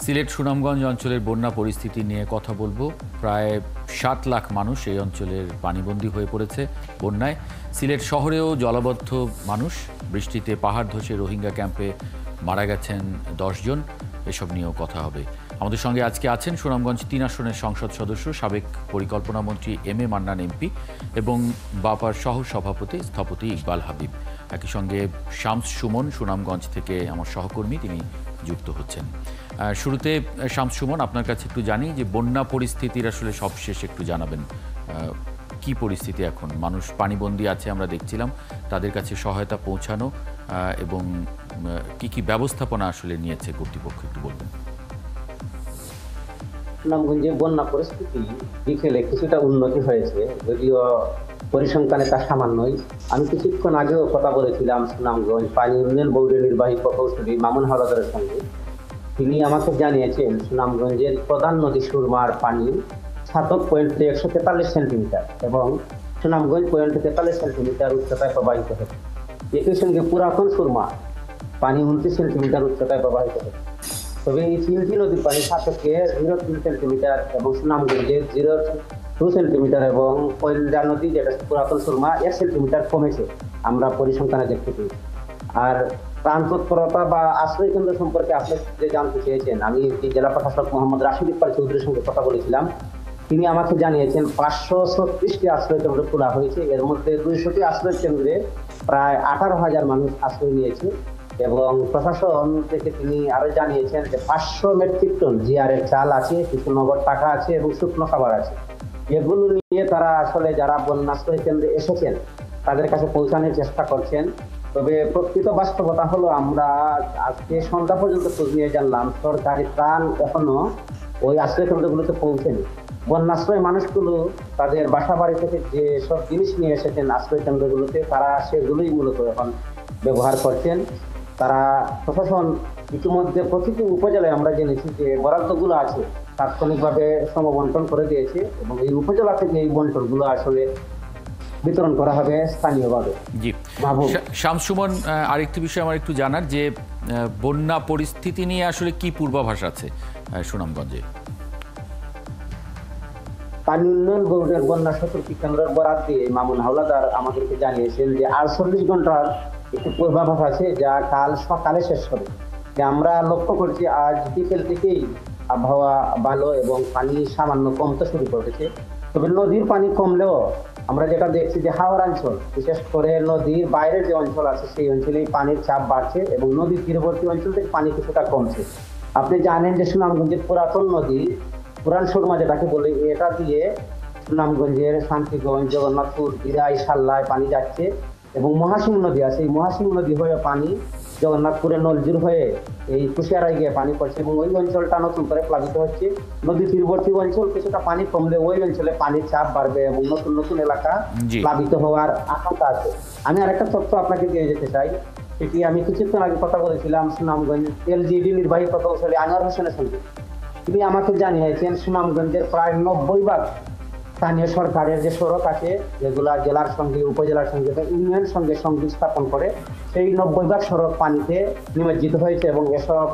সিলেট সুনামগঞ্জ অঞ্চলের বন্যা পরিস্থিতি নিয়ে কথা বলবো। প্রায় ৭ লাখ মানুষ এই অঞ্চলের পানিবন্দী হয়ে পড়েছে বন্যায়। সিলেট শহরেও জলাবদ্ধ মানুষ। বৃষ্টিতে পাহাড় ধসে রোহিঙ্গা ক্যাম্পে মারা গেছেন ১০ জন। এসব নিয়েও কথা হবে। আমাদের সঙ্গে আজকে আছেন সুনামগঞ্জ ৩ আসনের সংসদ সদস্য, সাবেক পরিকল্পনা মন্ত্রী এম এ মান্নান এমপি এবং বাপার সহ সভাপতি স্থপতি ইকবাল হাবিব। একই সঙ্গে শামস সুমন সুনামগঞ্জ থেকে আমার সহকর্মী, তিনি যুক্ত হচ্ছেন। শুরুতে শামস সুমন, আপনার কাছে একটু জানি যে বন্যা পরিস্থিতির আসলে সবশেষ একটু জানাবেন। কি পরিস্থিতি এখন? মানুষ পানিবন্দী আছে, আমরা দেখছিলাম, তাদের কাছে সহায়তা পৌঁছানো এবং কি ব্যবস্থাপনা আসলে নিয়েছে কর্তৃপক্ষ, একটু বলবেন। সুনামগঞ্জে বন্যা পরিস্থিতি বিকেলে কিছুটা উন্নতি হয়েছে, যদিও পরিসংখ্যানে তা সামান্যই। আমি কিছুক্ষণ আগেও কথা বলেছিলাম সুনামগঞ্জ পানি উন্নয়ন বোর্ডের নির্বাহী প্রকৌশলী মামুন হাওলাদারের সঙ্গে। তিনি আমাকে জানিয়েছেন সুনামগঞ্জের প্রধান নদী সুরমার পানি ছাতক পয়েন্টে ১৪৩ সেন্টিমিটার এবং সুনামগঞ্জ পয়েন্টে ৪৩ সেন্টিমিটার উচ্চতায় প্রবাহিত হচ্ছে। একই সঙ্গে পুরাতন সুরমা পানি ২৯ সেন্টিমিটার উচ্চতায় প্রবাহিত হচ্ছে। তবে এই তিনটি নদীর পানি ছাতকে ০.৩ সেন্টিমিটার এবং সুনামগঞ্জে 0.2 সেন্টিমিটার এবং পয়লা নদী যেটা পুরাতন সুরমা ১ সেন্টিমিটার কমেছে, আমরা পরিসংখ্যানে দেখতে পেয়েছি। আর ত্রাণ তৎপরতা বা আশ্রয় কেন্দ্র সম্পর্কে আপনি যে জানতে চেয়েছেন, আমি জেলা প্রশাসক মোহাম্মদ রাশিদ ইকবাল চৌধুরীর সঙ্গে কথা বলেছিলাম। তিনি আমাকে জানিয়েছেন ৫৩৬টি আশ্রয় কেন্দ্র খোলা হয়েছে। এর মধ্যে ২০০টি আশ্রয় কেন্দ্রে প্রায় ১৮,০০০ মানুষ আশ্রয় নিয়েছে এবং প্রশাসন থেকে তিনি আরো জানিয়েছেন যে ৫০০ মেট্রিক টন জিআরের চাল আছে, কিছু নগদ টাকা আছে এবং শুকনো খাবার আছে। এগুলো নিয়ে তারা আসলে যারা বন্যাশ্রয় কেন্দ্রে এসেছেন তাদের কাছে পৌঁছানোর চেষ্টা করছেন। তবে প্রকৃত বাস্তবতা হলো, আমরা আজকে সন্ধ্যা পর্যন্ত খোঁজ নিয়ে জানলাম সরকারি ত্রাণ এখনো ওই আশ্রয় কেন্দ্রগুলোতে পৌঁছেনি। বন্যাশ্রয় মানুষগুলো তাদের বাসা বাড়ি থেকে যে সব জিনিস নিয়ে এসেছেন আশ্রয় কেন্দ্রগুলোতে, তারা সেগুলোই মূলত এখন ব্যবহার করছেন। তারা প্রশাসন ইতিমধ্যে প্রতিটি উপজেলায় আমরা জেনেছি যে বরাদ্দগুলো আছে তাৎক্ষণিকভাবে সমবন্টন করে দিয়েছে এবং এই উপজেলা থেকে এই বন্টনগুলো আসলে বিতরণ করা হবে স্থানীয়ভাবে। জি শামস সুমন, আরেকটি বিষয় আমার একটু জানার যে বন্যা পরিস্থিতি নিয়ে আসলে কি পূর্বাভাস আছে সুনামগঞ্জে? পানি উন্নয়ন বোর্ডের বন্যা সতর্কী কেন্দ্রের বরাদ দিয়ে মামুন হাওলাদার আমাদেরকে জানিয়েছেন যে ৪৮ ঘন্টার একটি পূর্বাভাস আছে, যা কাল সকালে শেষ হবে। আমরা লক্ষ্য করছি আজ বিকেল থেকেই আবহাওয়া ভালো এবং পানি সামান্য কমতে শুরু করেছে। তবে নদীর পানি কমলেও আমরা যেটা দেখছি যে হাওর অঞ্চল, বিশেষ করে নদীর বাইরের যে অঞ্চল আছে সেই অঞ্চলেই পানির চাপ বাড়ছে এবং নদীর তীরবর্তী অঞ্চল থেকে পানি কিছুটা কমছে। আপনি জানেন যে সুনামগঞ্জের পুরাতন নদী পুরান সুরমা যেটাকে বলে, এটা দিয়ে সুনামগঞ্জের শান্তিগঞ্জ, জগন্নাথপুর, বিরাই, সাল্লায় পানি যাচ্ছে এবং মহাসিং নদী আছে, এই মহাসিং নদী হয়ে পানি জগন্নাথপুরে নলজুর হয়ে এই কুশিয়ারায় গিয়ে পানি পড়ছে এবং ওই অঞ্চলটা নতুন করে প্লাবিত হচ্ছে। নদী তীরবর্তী অঞ্চল কিছুটা পানি কমলে ওই অঞ্চলে পানির চাপ বাড়বে এবং নতুন নতুন এলাকা প্লাবিত হওয়ার আশঙ্কা আছে। আমি আরেকটা তথ্য আপনাকে দিয়ে যেতে চাই, এটি আমি কিছুক্ষণ আগে কথা বলেছিলাম সুনামগঞ্জ এলজিডি নির্বাহী প্রকৌশলী আনোয়ার হোসেনের সঙ্গে। তিনি আমাকে জানিয়েছেন সুনামগঞ্জের প্রায় ৯০% স্থানীয় সরকারের যে সড়ক আছে, যেগুলা জেলার সঙ্গে উপজেলার সঙ্গে ইউনিয়নের সঙ্গে সংযোগ স্থাপন করে, সেই ৯০% সড়ক পানিতে নিমজ্জিত হয়েছে এবং এসব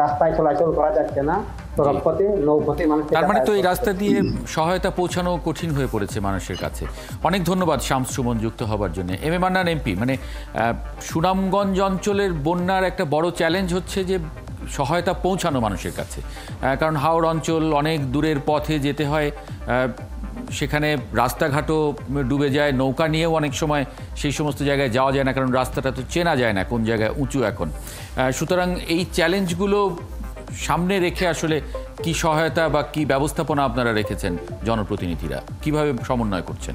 রাস্তায় চলাচল করা যাচ্ছে না। সড়ক পথে, নৌপথে মানুষ, তার মানে তো এই রাস্তা দিয়ে সহায়তা পৌঁছানো কঠিন হয়ে পড়েছে মানুষের কাছে। অনেক ধন্যবাদ শামস সুমন যুক্ত হবার জন্য। এম এ মান্নান এমপি, মানে সুনামগঞ্জ অঞ্চলের বন্যার একটা বড় চ্যালেঞ্জ হচ্ছে যে সহায়তা পৌঁছানো মানুষের কাছে, কারণ হাওড় অঞ্চল অনেক দূরের পথে যেতে হয়, সেখানে রাস্তাঘাটও ডুবে যায়, নৌকা নিয়েও অনেক সময় সেই সমস্ত জায়গায় যাওয়া যায় না, কারণ রাস্তাটা তো চেনা যায় না কোন জায়গায় উঁচু এখন। সুতরাং এই চ্যালেঞ্জগুলো সামনে রেখে আসলে কি সহায়তা বা কি ব্যবস্থাপনা আপনারা রেখেছেন জনপ্রতিনিধিরা, কিভাবে সমন্বয় করছেন?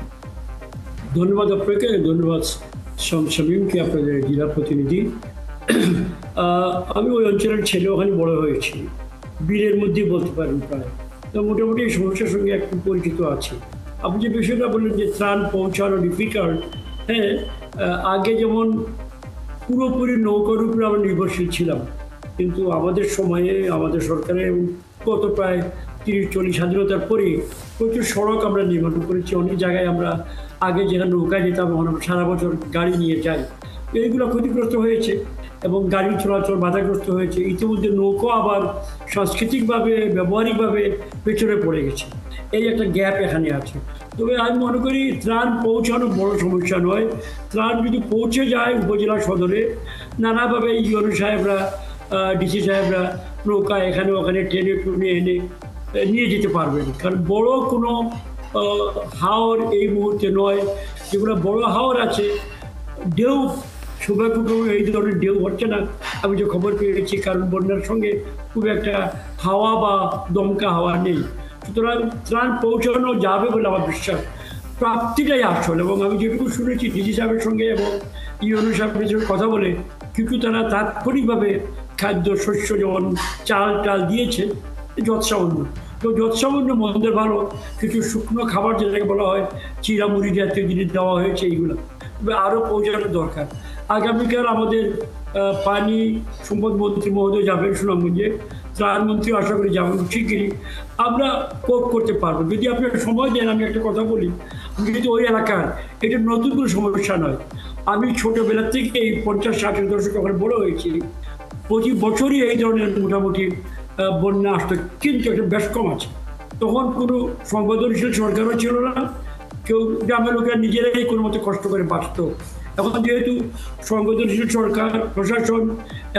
ধন্যবাদ আপনাকে, ধন্যবাদ শামীমকে, আপনাদের জেলা প্রতিনিধি। আমি ওই অঞ্চলের ছেলে, ওখানে বড় হয়েছি, বীরের মধ্যেই বলতে পারেন প্রায়। তো মোটামুটি এই সমস্যার সঙ্গে একটু পরিচিত আছি। আপনি যে বিষয়টা বললেন যে ত্রাণ পৌঁছানো ডিফিকাল্ট, হ্যাঁ, আগে যেমন পুরোপুরি নৌকার উপরে আমরা নির্ভরশীল ছিলাম, কিন্তু আমাদের সময়ে আমাদের সরকারের গত প্রায় ৩০-৪০ স্বাধীনতার পরে প্রচুর সড়ক আমরা নির্মাণ করেছি। অনেক জায়গায় আমরা আগে যেখানে নৌকায় যেতাম, এখন আমরা সারা বছর গাড়ি নিয়ে যাই, এইগুলো ক্ষতিগ্রস্ত হয়েছে। এবং গাড়ি চলাচল বাধাগ্রস্ত হয়েছে। ইতিমধ্যে নৌকো আবার সাংস্কৃতিকভাবে ব্যবহারিকভাবে পেছনে পড়ে গেছে। এই একটা গ্যাপ এখানে আছে। তবে আমি মনে করি ত্রাণ পৌঁছানো বড় সমস্যা নয়। ত্রাণ যদি পৌঁছে যায় উপজেলা সদরে, নানাভাবে ইউনো সাহেবরা, ডিসি সাহেবরা নৌকা এখানে ওখানে ট্রেনে টুনে এনে নিয়ে যেতে পারবেন। কারণ বড় কোনো হাওর এই মুহূর্তে নয়। যেগুলো বড় হাওর আছে, ঢেউ সৌভাগ্যক্রমে এই ধরনের ঢেউ হচ্ছে না, আমি যে খবর পেয়েছি, কারণ বন্যার সঙ্গে খুব একটা হাওয়া বা দমকা হাওয়া নেই। সুতরাং ত্রাণ পৌঁছানো যাবে বলে আমার বিশ্বাস। প্রাপ্তিটাই আসল। এবং আমি যেটুকু শুনেছি ডিজি সাহেবের সঙ্গে এবং ইউনো সাহেবের সঙ্গে কথা বলে, কিন্তু তারা তাৎক্ষণিকভাবে খাদ্য শস্য যেমন চাল টাল দিয়েছে যৎসামান্য। তো যৎসামান্য মন্দের ভালো কিছু শুকনো খাবার যেটাকে বলা হয় চিরামুড়ি জাতীয় জিনিস দেওয়া হয়েছে, এইগুলো আরও পৌঁছানো দরকার। আগামীকাল আমাদের পানি সম্পদ মন্ত্রী মহোদয় যাবেন সুনামগঞ্জে, ত্রাণমন্ত্রী আশা করি যাবেন শিগগিরই। আমরা কোপ করতে পারবো যদি আপনার সময় দেন। আমি একটা কথা বলি, আমি যদি ওই এলাকার, এটা নতুন কোনো সমস্যা নয়। আমি ছোটোবেলা থেকে এই 50-60-এর দশকে ওখানে বড় হয়েছি। প্রতি বছরই এই ধরনের মোটামুটি বন্যা আসতো, কিন্তু একটা বেশ কম আছে। তখন কোনো সংবেদনশীল সরকারও ছিল না, কেউ গ্রামের লোকেরা নিজেরাই কোনো মতো কষ্ট করে বাঁচত। এখন যেহেতু সংবেদনশীল সরকার, প্রশাসন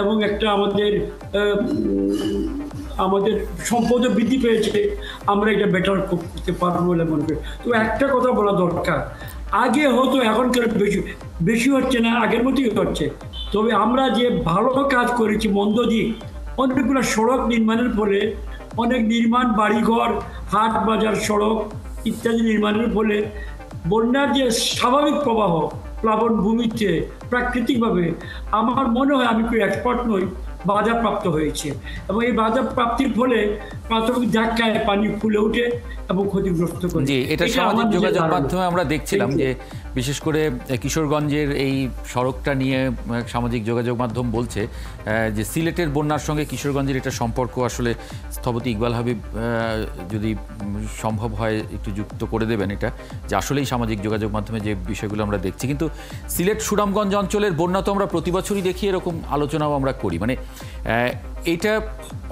এবং একটা আমাদের সম্পদও বৃদ্ধি পেয়েছে, আমরা এটা বেটার করতে পারবো বলে মনে করি। তো একটা কথা বলা দরকার, আগে হতো, এখনকার বেশি হচ্ছে না, আগের মতোই হচ্ছে। তবে আমরা যে ভালো কাজ করেছি মন্দ দিক, অনেকগুলো সড়ক নির্মাণের ফলে, অনেক নির্মাণ বাড়িঘর, হাট বাজার, সড়ক ইত্যাদি নির্মাণের ফলে বন্যার যে স্বাভাবিক প্রবাহ প্লাবনভূমিতে প্রাকৃতিকভাবে, আমার মনে হয়, আমি কেউ এক্সপার্ট নই, বাধাপ্রাপ্ত হয়েছে। এবং এই বাধা প্রাপ্তির ফলে প্রাথমিক ধাক্কায় পানি ফুলে ওঠে এবং ক্ষতিগ্রস্ত করে। জি, এটা সামাজিক যোগাযোগ মাধ্যমে আমরা দেখছিলাম যে বিশেষ করে কিশোরগঞ্জের এই সড়কটা নিয়ে সামাজিক যোগাযোগ মাধ্যম বলছে যে সিলেটের বন্যার সঙ্গে কিশোরগঞ্জের এটা সম্পর্ক আসলে স্থপতি ইকবাল হাবিব যদি সম্ভব হয় একটু যুক্ত করে দেবেন এটা, যে আসলেই সামাজিক যোগাযোগ মাধ্যমে যে বিষয়গুলো আমরা দেখছি। কিন্তু সিলেট সুনামগঞ্জ অঞ্চলের বন্যা তো আমরা প্রতি বছরই দেখি, এরকম আলোচনাও আমরা করি। মানে এটা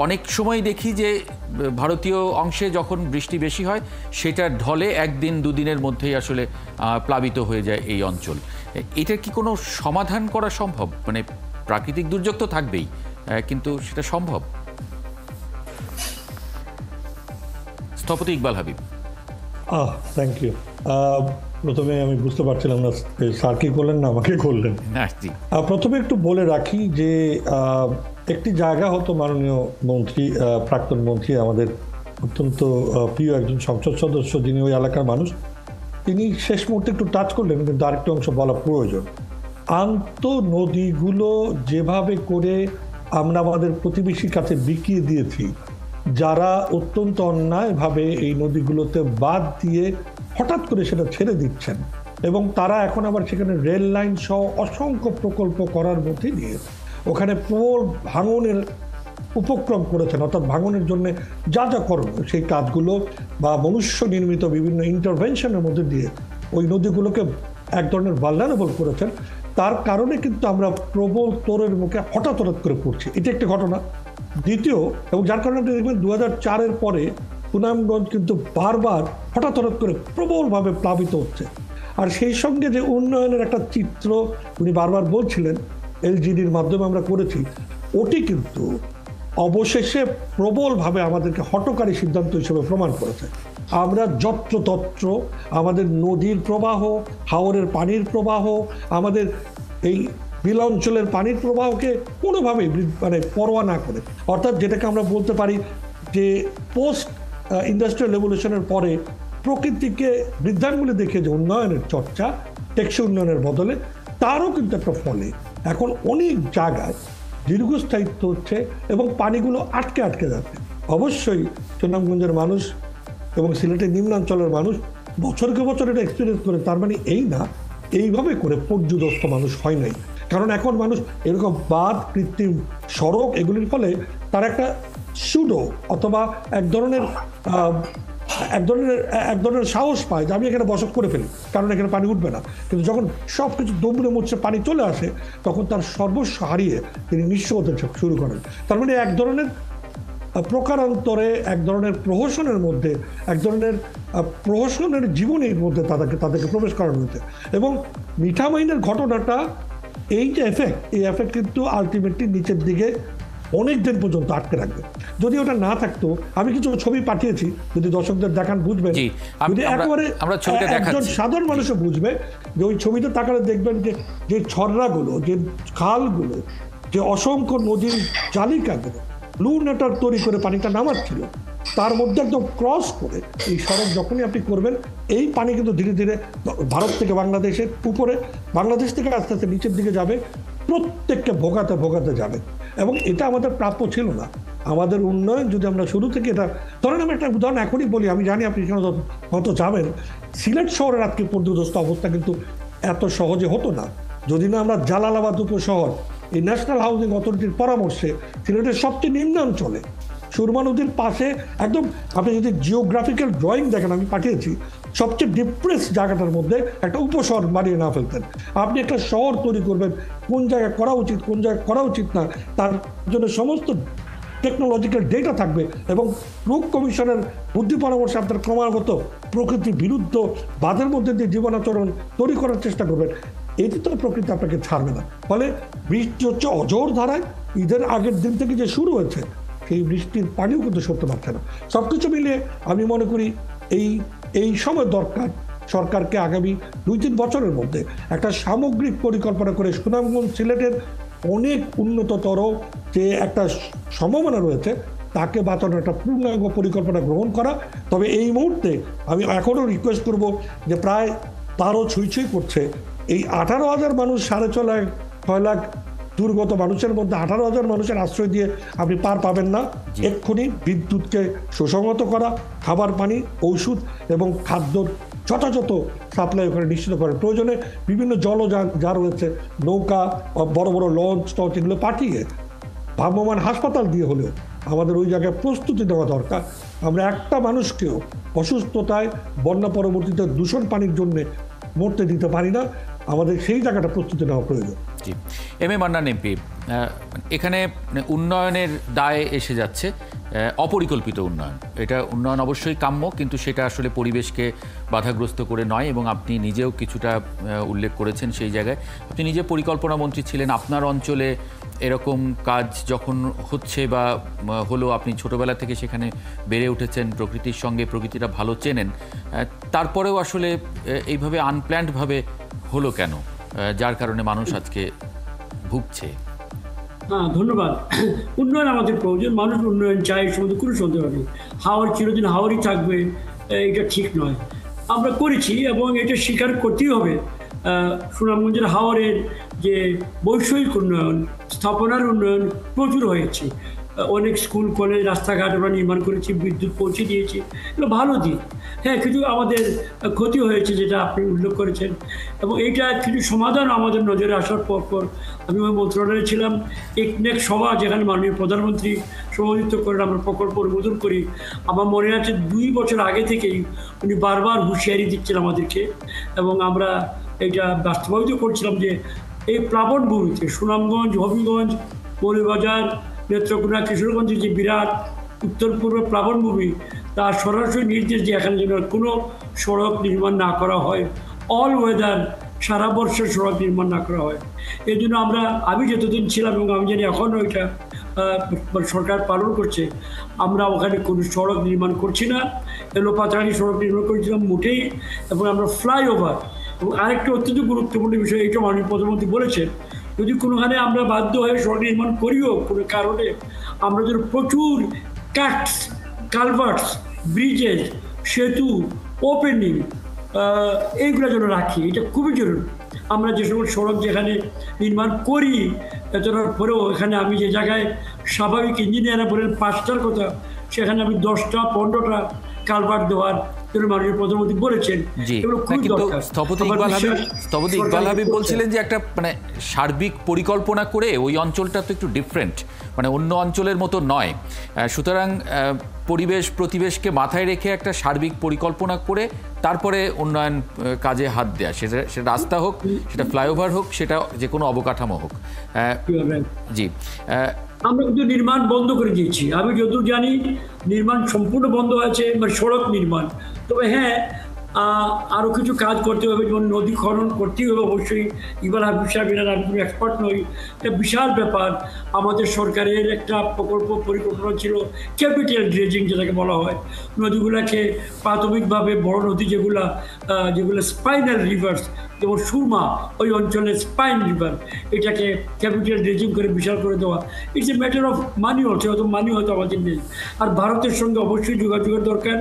অনেক সময় দেখি যে ভারতীয় অংশে যখন বৃষ্টি বেশি হয় সেটার ঢলে একদিন দুদিনের মধ্যেই আসলে প্লাবিত হয়ে যায় এই অঞ্চল। এটার কি কোনো সমাধান করা সম্ভব? মানে প্রাকৃতিক দুর্যোগ তো থাকবেই, কিন্তু সেটা সম্ভব? স্থপতি ইকবাল হাবিব। Thank you. প্রথমে আমি বুঝতে পারছিলাম না স্যার কি করলেন না আমাকে করলেন। প্রথমে একটু বলে রাখি যে একটি জায়গা হতো মাননীয় মন্ত্রী, প্রাক্তন মন্ত্রী, আমাদের অত্যন্ত প্রিয় একজন সংসদ সদস্য, যিনি ওই এলাকার মানুষ, তিনি শেষ মুহূর্তে একটু টাচ করলেন, কিন্তু আরেকটু অংশ বলা প্রয়োজন। নদীগুলো যেভাবে করে আমরা আমাদের প্রতিবেশীর কাছে বিকিয়ে দিয়েছি, যারা অত্যন্ত অন্যায়ভাবে এই নদীগুলোতে বাদ দিয়ে হঠাৎ করে সেটা ছেড়ে দিচ্ছেন, এবং তারা এখন আবার সেখানে রেল লাইন সহ অসংখ্য প্রকল্প করার মধ্যে দিয়ে ওখানে প্রবল ভাঙনের উপক্রম করেছেন, অর্থাৎ ভাঙনের জন্য যা যা করণীয় সেই কাজগুলো বা মনুষ্য নির্মিত বিভিন্ন ইন্টারভেনশনের মধ্যে দিয়ে ওই নদীগুলোকে এক ধরনের ভালনারেবল করেছেন। তার কারণে কিন্তু আমরা প্রবল তোরের মুখে হঠাৎ করে পড়ছি, এটা একটি ঘটনা। দ্বিতীয়, এবং যার কারণে আপনি দেখবেন 2004-এর পরে সুনামগঞ্জ কিন্তু বারবার হঠাৎ করে প্রবলভাবে প্লাবিত হচ্ছে। আর সেই সঙ্গে যে উন্নয়নের একটা চিত্র উনি বারবার বলছিলেন এলজিডির মাধ্যমে আমরা করেছি, ওটি কিন্তু অবশেষে প্রবলভাবে আমাদেরকে হঠকারী সিদ্ধান্ত হিসেবে প্রমাণ করেছে। আমরা যত্রতত্র আমাদের নদীর প্রবাহ, হাওরের পানির প্রবাহ, আমাদের এই বিল অঞ্চলের পানির প্রবাহকে কোনোভাবেই পরোয়া না করে, অর্থাৎ যেটাকে আমরা বলতে পারি যে পোস্ট ইন্ডাস্ট্রিয়াল রেভলিউশনের পরে প্রকৃতিকে বৃদ্ধাঙ্গুলি দেখে যে উন্নয়নের চর্চা, টেকসই উন্নয়নের বদলে, তারও কিন্তু একটা ফলে এখন অনেক জায়গায় দীর্ঘস্থায়িত্ব হচ্ছে এবং পানিগুলো আটকে যাচ্ছে। অবশ্যই সুনামগঞ্জের মানুষ এবং সিলেটের নিম্নাঞ্চলের মানুষ বছরকে বছর এটা এক্সপিরিয়েন্স করে, তার মানে এই না এইভাবে করে পর্যুদস্ত মানুষ হয় নাই। কারণ এখন মানুষ এরকম বাঁধ, কৃত্রিম সড়ক, এগুলির ফলে তার একটা সুডো অথবা এক ধরনের এক ধরনের সাহস পায় যে আমি এখানে বসত করে ফেলি, কারণ এখানে পানি উঠবে না। কিন্তু যখন সব কিছু দমড়ে মুচড়ে পানি চলে আসে, তখন তার সর্বস্ব হারিয়ে তিনি নিঃস্ব হতে শুরু করেন। তার মানে এক ধরনের প্রকারান্তরে, এক ধরনের প্রহসনের মধ্যে, এক ধরনের প্রহসনের জীবনের মধ্যে তাদেরকে প্রবেশ করানো হয়েছে। এবং মিঠা মাইনের ঘটনাটা, এই যে এফেক্ট, এই এফেক্ট কিন্তু আলটিমেটলি নিচের দিকে অনেক দিন পর্যন্ত আটকে রাখবে। যদি ওটা না থাকতো, আমি কিছু ছবি পাঠিয়েছি, যদি দর্শকদের দেখান বুঝবেন, যদি একেবারে একজন সাধারণ মানুষও বুঝবে যে ওই ছবিতে তাকালে দেখবেন যে ছড়রাগুলো, যে খালগুলো, যে অসংখ্য নদীর জালিকাগুলো ব্লু নেটওয়ার্ক তৈরি করে পানিটা নামাচ্ছিল, তার মধ্যে একদম ক্রস করে এই সড়ক যখনই আপনি করবেন, এই পানি কিন্তু ধীরে ধীরে ভারত থেকে বাংলাদেশের উপরে, বাংলাদেশ থেকে আস্তে আস্তে নিচের দিকে যাবে, প্রত্যেককে ভোগাতে ভোগাতে যাবে। এবং এটা আমাদের প্রাপ্য ছিল না। আমাদের উন্নয়ন যদি আমরা শুরু থেকে এটা ধরেন, আমি একটা উদাহরণ এখনই বলি, আমি জানি আপনি কেন হয়তো যাবেন, সিলেট শহরের আজকে পর্যদস্ত অবস্থা কিন্তু এত সহজে হতো না যদি না আমরা জালালাবাদ উপশহর এই ন্যাশনাল হাউজিং অথরিটির পরামর্শে সিলেটের সবচেয়ে নিম্নাঞ্চলে সুরমা নদীর পাশে, একদম আপনি যদি জিওগ্রাফিক্যাল ড্রয়িং দেখেন, আমি পাঠিয়েছি, সবচেয়ে ডিপ্রেস জায়গাটার মধ্যে একটা উপশহর বানিয়ে না ফেলতেন। আপনি একটা শহর তৈরি করবেন, কোন জায়গায় করা উচিত, কোন জায়গায় করা উচিত না, তার জন্য সমস্ত টেকনোলজিক্যাল ডেটা থাকবে। এবং রূপ কমিশনের বুদ্ধি পরামর্শে আপনার ক্রমাগত প্রকৃতির বিরুদ্ধ বাঁধের মধ্যে দিয়ে জীবনাচরণ তৈরি করার চেষ্টা করবেন। এটি তো প্রকৃতি আপনাকে ছাড়বে না। ফলে বৃষ্টি হচ্ছে অজোর ধারায়, ঈদের আগের দিন থেকে যে শুরু হয়েছে, সেই বৃষ্টির পানিও কিন্তু সরতে পারছে না। সব কিছু মিলিয়ে আমি মনে করি এই সময় দরকার সরকারকে আগামী 2-3 বছরের মধ্যে একটা সামগ্রিক পরিকল্পনা করে সুনামগঞ্জ সিলেটের অনেক উন্নততর যে একটা সম্ভাবনা রয়েছে, তাকে বাঁচানোর একটা পূর্ণাঙ্গ পরিকল্পনা গ্রহণ করা। তবে এই মুহূর্তে আমি এখনও রিকোয়েস্ট করব যে প্রায় তারও ছুঁই করছে এই 18,000 মানুষ, 6.5 লাখ দুর্গত মানুষের মধ্যে 18,000 মানুষের আশ্রয় দিয়ে আপনি পার পাবেন না। এক্ষুনি বিদ্যুৎকে সুসংহত করা, খাবার, পানি, ঔষধ এবং খাদ্য যথাযথ সাপ্লাই ওখানে নিশ্চিত করার প্রয়োজনে বিভিন্ন জলযান যা রয়েছে, নৌকা, বড় বড় লঞ্চ টঞ্চ, এগুলো পাঠিয়ে ভ্রাম্যমাণ হাসপাতাল দিয়ে হলেও আমাদের ওই জায়গায় প্রস্তুতি নেওয়া দরকার। আমরা একটা মানুষকেও অসুস্থতায়, বন্যা পরবর্তীতে দূষণ পানির জন্য মরতে দিতে পারি না। আমাদের সেই জায়গাটা প্রস্তুতি নেওয়া প্রয়োজন। জি, এম এ মান্নান এমপি, এখানে উন্নয়নের দায়ে এসে যাচ্ছে অপরিকল্পিত উন্নয়ন। এটা উন্নয়ন অবশ্যই কাম্য, কিন্তু সেটা আসলে পরিবেশকে বাধাগ্রস্ত করে নয়। এবং আপনি নিজেও কিছুটা উল্লেখ করেছেন সেই জায়গায়। আপনি নিজে পরিকল্পনা মন্ত্রী ছিলেন, আপনার অঞ্চলে এরকম কাজ যখন হচ্ছে বা হলো, আপনি ছোটোবেলা থেকে সেখানে বেড়ে উঠেছেন, প্রকৃতির সঙ্গে, প্রকৃতিটা ভালো চেনেন, তারপরেও আসলে এইভাবে আনপ্ল্যান্ডভাবে হলো কেন, যার কারণে মানুষ আজকে ভুগছে? হ্যাঁ, ধন্যবাদ। উন্নয়ন আমাদের প্রয়োজন, মানুষ উন্নয়ন চায়, এর মধ্যে কোনো সন্দেহ নেই। হাওর চিরদিন হাওরই থাকবে, এটা ঠিক নয়। আমরা করেছি এবং এটা স্বীকার করতেই হবে। সুনামগঞ্জের হাওরের যে বৈষয়িক উন্নয়ন, স্থাপনার উন্নয়ন প্রচুর হয়েছে। অনেক স্কুল, কলেজ, রাস্তাঘাট আমরা নির্মাণ করেছি, বিদ্যুৎ পৌঁছে দিয়েছি, এগুলো ভালো দিক। হ্যাঁ, কিছু আমাদের ক্ষতি হয়েছে, যেটা আপনি উল্লেখ করেছেন, এবং এইটা কিছু সমাধান আমাদের নজরে আসার পর আমি ওই মন্ত্রণালয়ে ছিলাম। একনেক সভা, যেখানে মাননীয় প্রধানমন্ত্রী সভাপতিত্ব করেন, আমরা প্রকল্প অনুমোদন করি। আমার মনে আছে 2 বছর আগে থেকেই উনি বারবার হুঁশিয়ারি দিচ্ছেন আমাদেরকে, এবং আমরা এটা বাস্তবায়িত করছিলাম যে এই প্লাবনভূমিতে সুনামগঞ্জ, হবিগঞ্জ, মৌলভীবাজার, নেত্রকোনা, কিশোরগঞ্জের যে বিরাট উত্তর পূর্ব প্লাবনভূমি, তার সরাসরি নির্দেশ যে এখানে যেন কোনো সড়ক নির্মাণ না করা হয়, অল ওয়েদার সারা বর্ষের সড়ক নির্মাণ না করা হয়। এই জন্য আমি যতদিন ছিলাম, এবং আমি জানি এখনও এটা সরকার পালন করছে, আমরা ওখানে কোনো সড়ক নির্মাণ করছি না, এলোপাতাড়ি সড়ক নির্মাণ করেছিলাম মোটেই। এবং আমরা ফ্লাইওভার, এবং আরেকটা অত্যন্ত গুরুত্বপূর্ণ বিষয়, এইটা মাননীয় প্রধানমন্ত্রী বলেছেন, যদি কোনোখানে আমরা বাধ্য হয়ে সড়ক নির্মাণ করিও কোনো কারণে, আমরা যেন প্রচুর কাটস, কালভার্টস, ব্রিজেস, সেতু, ওপেনিং, এইগুলো যেন রাখি। এটা খুবই জরুরি। আমরা যে সময় সড়ক যেখানে নির্মাণ করি, এতটার পরেও এখানে আমি যে জায়গায় স্বাভাবিক ইঞ্জিনিয়াররা বলেন 5টার কথা, সেখানে আমি 10টা 15টা কালভার্ট দেওয়ার জন্য মাননীয় প্রধানমন্ত্রী বলেছেন। জি, এগুলো খুব কিন্তু দরকার। স্থপতি আমার ইকবাল বিশ্বাস হাবিব সরকার করছে। বলছিলেন যে একটা মানে সার্বিক পরিকল্পনা করে ওই অঞ্চলটা তো একটু ডিফারেন্ট, মানে অন্য অঞ্চলের মতো নয়। সুতরাং পরিবেশ প্রতিবেশকে মাথায় রেখে একটা সার্বিক পরিকল্পনা করে তারপরে উন্নয়ন কাজে হাত দেয়া, সেটা রাস্তা হোক, সেটা ফ্লাইওভার হোক, সেটা যে কোনো অবকাঠামো হোক। জি, আমরা কিন্তু নির্মাণ বন্ধ করে দিয়েছি। আমি যতদূর জানি নির্মাণ সম্পূর্ণ বন্ধ আছে, মানে সড়ক নির্মাণ। তবে হ্যাঁ, আরও কিছু কাজ করতে হবে, যেমন নদী খনন করতেই হবে অবশ্যই। ইকবাল হাবিব সাহেব, এনার আমি কোনো এক্সপার্ট নই, একটা বিশাল ব্যাপার। আমাদের সরকারের একটা প্রকল্প পরিকল্পনা ছিল ক্যাপিটাল ড্রেজিং, যেটাকে বলা হয়, নদীগুলোকে প্রাথমিকভাবে বড় নদী যেগুলো স্পাইনাল রিভার্স, যেমন সুরমা ওই অঞ্চলের স্পাইন রিভার, এটাকে ক্যাপিটাল ড্রেজিং করে বিশাল করে দেওয়া। It's a matter of money also, হয়তো মানি হয়তো আমাদের নেই। আর ভারতের সঙ্গে অবশ্যই যোগাযোগের দরকার।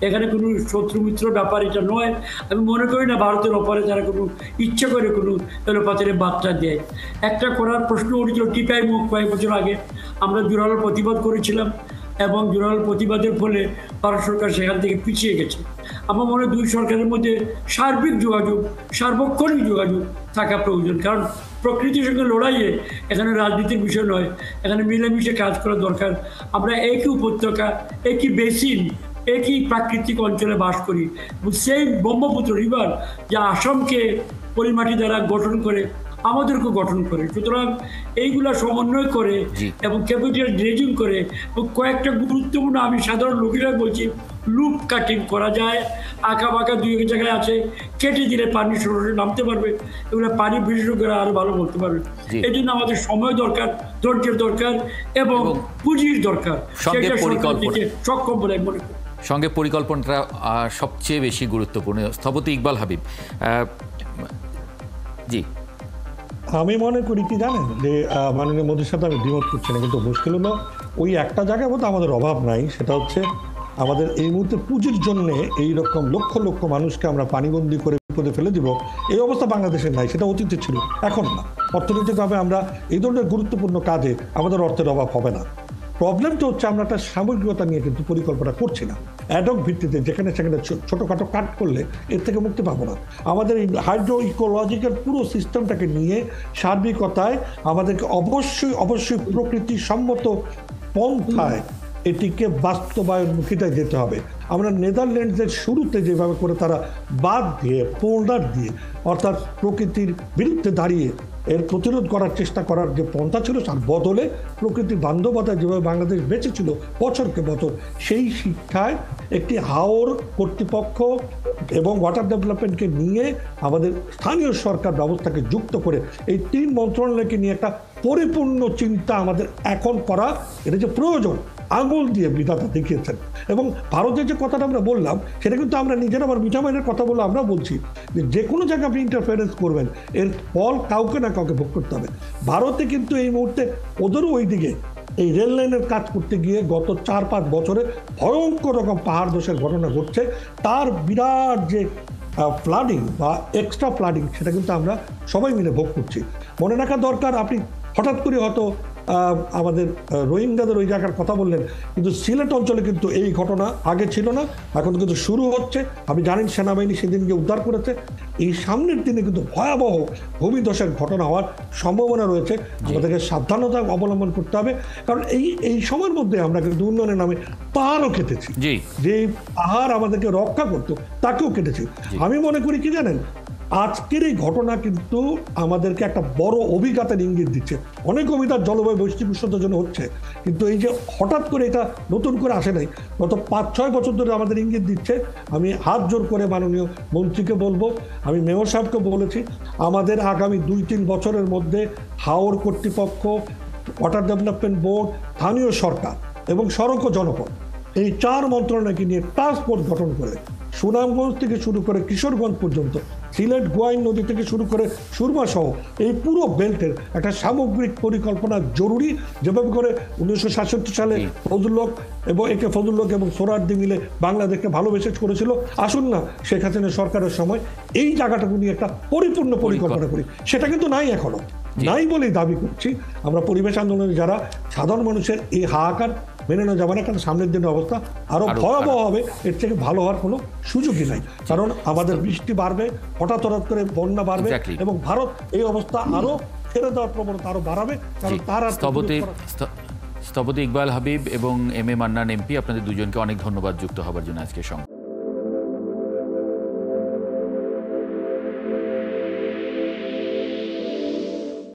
এখানে কোনো শত্রু মিত্র ব্যাপার এটা নয়। আমি মনে করি না ভারতের ওপরে তারা কোনো ইচ্ছে করে কোনো এলোপাতারে বার্তা দেয়। একটা করার প্রশ্ন উঠেছিল টিপাই মুখ কয়েক বছর আগে, আমরা জোরালো প্রতিবাদ করেছিলাম এবং জোরালো প্রতিবাদের ফলে ভারত সরকার সেখান থেকে পিছিয়ে গেছে। আমার মনে হয় দুই সরকারের মধ্যে সার্বিক যোগাযোগ, সার্বক্ষণিক যোগাযোগ থাকা প্রয়োজন। কারণ প্রকৃতির সঙ্গে লড়াইয়ে এখানে রাজনীতির বিষয় নয়, এখানে মিলেমিশে কাজ করা দরকার। আমরা একই উপত্যকা, একই বেসিন, একই প্রাকৃতিক অঞ্চলে বাস করি। সেই ব্রহ্মপুত্র রিভার যা আসামকে পরিমাটি দ্বারা গঠন করে, আমাদেরকে গঠন করে। সুতরাং এইগুলা সমন্বয় করে এবং ক্যাপিটাল ড্রেজিং করে এবং কয়েকটা গুরুত্বপূর্ণ, আমি সাধারণ লোকেরা বলছি, লুপ কাটিং করা যায়। আঁকা বাঁকা দুই এক জায়গায় আছে, কেটে দিলে পানি সরাসরি নামতে পারবে। এগুলো পানি বিশেষজ্ঞরা আরো ভালো বলতে পারবে। এই জন্য আমাদের সময় দরকার, ধৈর্যের দরকার এবং পুঁজির দরকার। সেটা সরকার দিতে সক্ষম বলে মনে করি। সঙ্গে পরিকল্পনাটা সবচেয়ে বেশি গুরুত্বপূর্ণ। স্থপতি ইকবাল হাবিব, জি। আমি মনে করি কি জানেন, যে মাননীয় মোদীর সাথে আমি দ্বিমত করছি না, কিন্তু মুশকিল হলো ওই একটা জায়গায় মতো আমাদের অভাব নাই। সেটা হচ্ছে আমাদের এই মুহূর্তে পুঁজির জন্যে এইরকম লক্ষ লক্ষ মানুষকে আমরা পানিবন্দী করে বিপদে ফেলে দিব, এই অবস্থা বাংলাদেশের নাই। সেটা অতীতে ছিল, এখন না। অর্থনৈতিকভাবে আমরা এই ধরনের গুরুত্বপূর্ণ কাজে আমাদের অর্থের অভাব হবে না। প্রবলেমটা হচ্ছে আমরা একটা সামগ্রিকতা নিয়ে কিন্তু পরিকল্পনা করছি না। অ্যাডক ভিত্তিতে যেখানে সেখানে ছোটোখাটো কাট করলে এর থেকে মুক্তি পাবো না। আমাদের এই হাইড্রো ইকোলজিক্যাল পুরো সিস্টেমটাকে নিয়ে সার্বিকতায় আমাদেরকে অবশ্যই প্রকৃতি সম্মত পন্থায় এটিকে বাস্তবায়নমুখীটায় যেতে হবে। আমরা নেদারল্যান্ডসের শুরুতে যেভাবে করে তারা বাদ দিয়ে, পোল্ডার দিয়ে, অর্থাৎ প্রকৃতির বিরুদ্ধে দাঁড়িয়ে এর প্রতিরোধ করার চেষ্টা করার যে পন্থা ছিল, তার বদলে প্রকৃতির বান্ধবতায় যেভাবে বাংলাদেশ বেঁচে ছিল বছরকে বছর, সেই শিক্ষায় একটি হাওর কর্তৃপক্ষ এবং ওয়াটার ডেভেলপমেন্টকে নিয়ে আমাদের স্থানীয় সরকার ব্যবস্থাকে যুক্ত করে এই 3 মন্ত্রণালয়কে নিয়ে একটা পরিপূর্ণ চিন্তা আমাদের এখন করা, এটা যে প্রয়োজন আঙুল দিয়ে বিধাতা দেখিয়েছেন। এবং ভারতের যে কথাটা আমরা বললাম, সেটা কিন্তু আমরা নিজেরা আবার মিঠামাইনের কথা বলে আমরা বলছি যে কোনো জায়গায় আপনি ইন্টারফারেন্স করবেন, এর ফল কাউকে না কাউকে ভোগ করতে হবে। ভারতে কিন্তু এই মুহূর্তে ওদেরও ওই দিকে এই রেল লাইনের কাজ করতে গিয়ে গত 4-5 বছরে ভয়ঙ্কর রকম পাহাড় ধসের ঘটনা ঘটছে। তার বিরাট যে ফ্লাডিং বা এক্সট্রা ফ্লাডিং, সেটা কিন্তু আমরা সবাই মিলে ভোগ করছি। মনে রাখা দরকার, আপনি হঠাৎ করে হয়তো আমাদের রোহিঙ্গাদের ওই জায়গার কথা বললেন, কিন্তু সিলেট অঞ্চলে কিন্তু এই ঘটনা আগে ছিল না, এখন কিন্তু শুরু হচ্ছে। আপনি জানেন সেনাবাহিনী সেদিন গিয়ে উদ্ধার করেছে। এই সামনের দিনে কিন্তু ভয়াবহ ভূমিধসের ঘটনা হওয়ার সম্ভাবনা রয়েছে। আমাদেরকে সাবধানতা অবলম্বন করতে হবে, কারণ এই সময়ের মধ্যে আমরা কিন্তু উন্নয়নের নামে পাহাড়ও কেটেছি, যে পাহাড় আমাদেরকে রক্ষা করতো তাকেও কেটেছি। আমি মনে করি কি জানেন, আজকের এই ঘটনা কিন্তু আমাদেরকে একটা বড় অভিজ্ঞতার ইঙ্গিত দিচ্ছে। অনেক অভিজ্ঞতা জলবায়ু বৈশ্বিক উষ্ণতার জন্য হচ্ছে, কিন্তু এই যে হঠাৎ করে এটা নতুন করে আসে নাই, গত 5-6 বছর ধরে আমাদের ইঙ্গিত দিচ্ছে। আমি হাত জোর করে মাননীয় মন্ত্রীকে বলবো, আমি মেয়র সাহেবকে বলেছি, আমাদের আগামী 2-3 বছরের মধ্যে হাওর কর্তৃপক্ষ, ওয়াটার ডেভেলপমেন্ট বোর্ড, স্থানীয় সরকার এবং সড়ক ও জনপদ, এই 4 মন্ত্রণালয়কে নিয়ে টাস্ক ফোর্স গঠন করে সুনামগঞ্জ থেকে শুরু করে কিশোরগঞ্জ পর্যন্ত, সিলেট গোয়াইন নদী থেকে শুরু করে সুরমা সহ এই পুরো বেল্টের একটা সামগ্রিক পরিকল্পনা জরুরি। যেভাবে করে 1967 সালে ফজলুল্লাহ এবং সোহরাওয়ার্দী মিলে বাংলাদেশকে ভালোবেসে করেছিল, আসুন না শেখ হাসিনা সরকারের সময় এই জায়গাটাকে নিয়ে একটা পরিপূর্ণ পরিকল্পনা করি। সেটা কিন্তু নাই, এখনো নাই বলেই দাবি করছি। আমরা পরিবেশ আন্দোলনে যারা সাধারণ মানুষের এই হাহাকার মেনে নেওয়া যাবে না, কারণ সামনের দিনের অবস্থা আরো আরো ভয়াবহ খারাপ। হবে, এর থেকে ভালো হওয়ার কোনো সুযোগই নাই। কারণ আমাদের বৃষ্টি বাড়বে, হঠাৎ করে বন্যা বাড়বে, Exactly. এবং ভারত এই অবস্থা আরো ছেড়ে দেওয়ার প্রবণতা আরো বাড়াবে, কারণ জি, তার আর স্থপতি ইকবাল হাবিব এবং এম এ মান্নান এমপি, আপনাদের দুজনকে অনেক ধন্যবাদ যুক্ত হবার জন্য আজকে সঙ্গে।